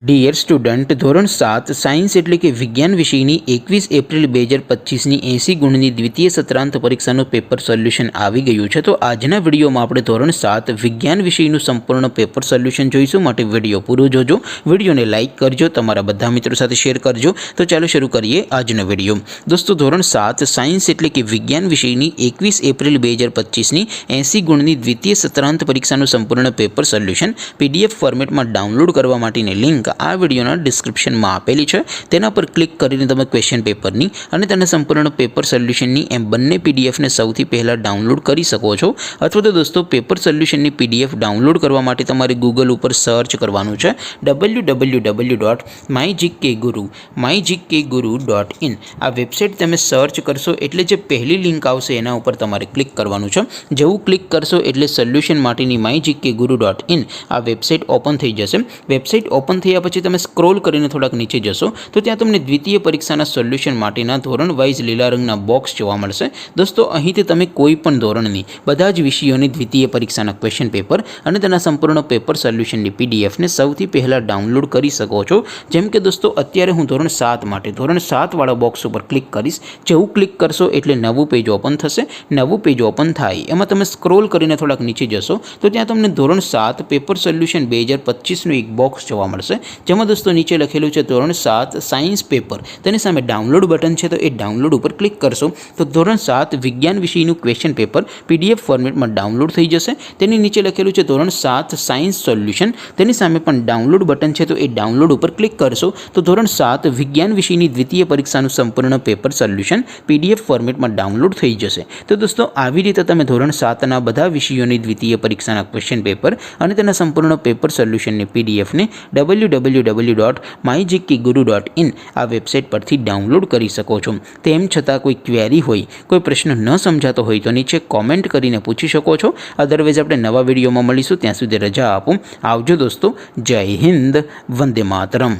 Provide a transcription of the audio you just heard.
Dear student, ધોરણ 7 science એટલે કે વિજ્ઞાન વિષયની 21 એપ્રિલ 2025ની 80 ગુણની દ્વિતીય સત્રાંત પરીક્ષાનું પેપર સોલ્યુશન આવી ગયું છે। તો આજના વિડીયોમાં આપણે ધોરણ 7 વિજ્ઞાન વિષયનું સંપૂર્ણ પેપર સોલ્યુશન જોઈશું। માટે વિડીયો પૂરો જોજો, વિડીયોને લાઇક કરજો, તમારા બધા મિત્રો સાથે શેર કરજો। તો ચાલો શરૂ કરીએ આજનો વિડીયો। દોસ્તો, ધોરણ 7 સાયન્સ એટલે કે વિજ્ઞાન વિષયની 21 એપ્રિલ 2025ની 80 ગુણની દ્વિતીય સત્રાંત પરીક્ષાનું સંપૂર્ણ પેપર સોલ્યુશન PDF ફોર્મેટમાં ડાઉનલોડ કરવા માટેની લિંક આ વિડીયોના ડિસ્ક્રિપ્શનમાં આપેલી છે। તેના પર ક્લિક કરીને તમે ક્વેશ્ચન પેપરની અને તેના સંપૂર્ણ પેપર સોલ્યુશનની એમ બંને પીડીએફને સૌથી પહેલાં ડાઉનલોડ કરી શકો છો। અથવા તો દોસ્તો, પેપર સોલ્યુશનની PDF ડાઉનલોડ કરવા માટે તમારે ગૂગલ ઉપર સર્ચ કરવાનું છે www.mygkguru.in। આ વેબસાઇટ તમે સર્ચ કરશો એટલે જે પહેલી લિંક આવશે એના ઉપર તમારે ક્લિક કરવાનું છે। જેવું ક્લિક કરશો એટલે સોલ્યુશન માટેની mygkguru.in આ વેબસાઇટ ઓપન થઈ જશે। વેબસાઇટ ઓપન થયા પછી તમે સ્ક્રોલ કરીને થોડાક નીચે જશો તો ત્યાં તમને દ્વિતીય પરીક્ષાના સોલ્યુશન માટેના ધોરણ વાઇઝ લીલા રંગના બોક્સ જોવા મળશે। દોસ્તો, અહીંથી તમે કોઈ પણ ધોરણની બધા જ વિષયોની દ્વિતીય પરીક્ષાના ક્વેશ્ચન પેપર અને તેના સંપૂર્ણ પેપર સોલ્યુશનની PDFને સૌથી પહેલાં ડાઉનલોડ કરી શકો છો। જેમ કે દોસ્તો, અત્યારે હું ધોરણ 7 માટે ધોરણ 7 વાળા બોક્સ ઉપર ક્લિક કરીશ। જેવું ક્લિક કરશો એટલે નવું પેજ ઓપન થશે। નવું પેજ ઓપન થાય એમાં તમે સ્ક્રોલ કરીને થોડાક નીચે જશો તો ત્યાં તમને ધોરણ 7 પેપર સોલ્યુશન 2025નું એક બોક્સ જોવા મળશે। જેમાં દોસ્તો નીચે લખેલું છે ધોરણ 7 સાયન્સ પેપર, તેની સામે ડાઉનલોડ બટન છે, તો એ ડાઉનલોડ ઉપર ક્લિક કરશો તો ધોરણ 7 વિજ્ઞાન વિષયનું ક્વેશ્ચન પેપર PDF ફોર્મેટમાં ડાઉનલોડ થઈ જશે। તેની નીચે લખેલું છે ધોરણ 7 સાયન્સ સોલ્યુશન, તેની સામે પણ ડાઉનલોડ બટન છે, તો એ ડાઉનલોડ ઉપર ક્લિક કરશો તો ધોરણ 7 વિજ્ઞાન વિષયની દ્વિતીય પરીક્ષાનું સંપૂર્ણ પેપર સોલ્યુશન PDF ફોર્મેટમાં ડાઉનલોડ થઈ જશે। તો દોસ્તો, આવી રીતે તમે ધોરણ 7ના બધા વિષયોની દ્વિતીય પરીક્ષાના ક્વેશ્ચન પેપર અને તેના સંપૂર્ણ પેપર સોલ્યુશનની PDFને www.mygkguru.in આ વેબસાઇટ પરથી ડાઉનલોડ કરી શકો છો। તેમ છતાં કોઈ ક્વેરી હોય, કોઈ પ્રશ્ન ન સમજાતો હોય તો નીચે કોમેન્ટ કરીને પૂછી શકો છો। અદરવાઇઝ આપણે નવા વિડીયોમાં મળીશું, ત્યાં સુધી રજા આપો। આવજો દોસ્તો, જય હિન્દ, વંદે માતરમ।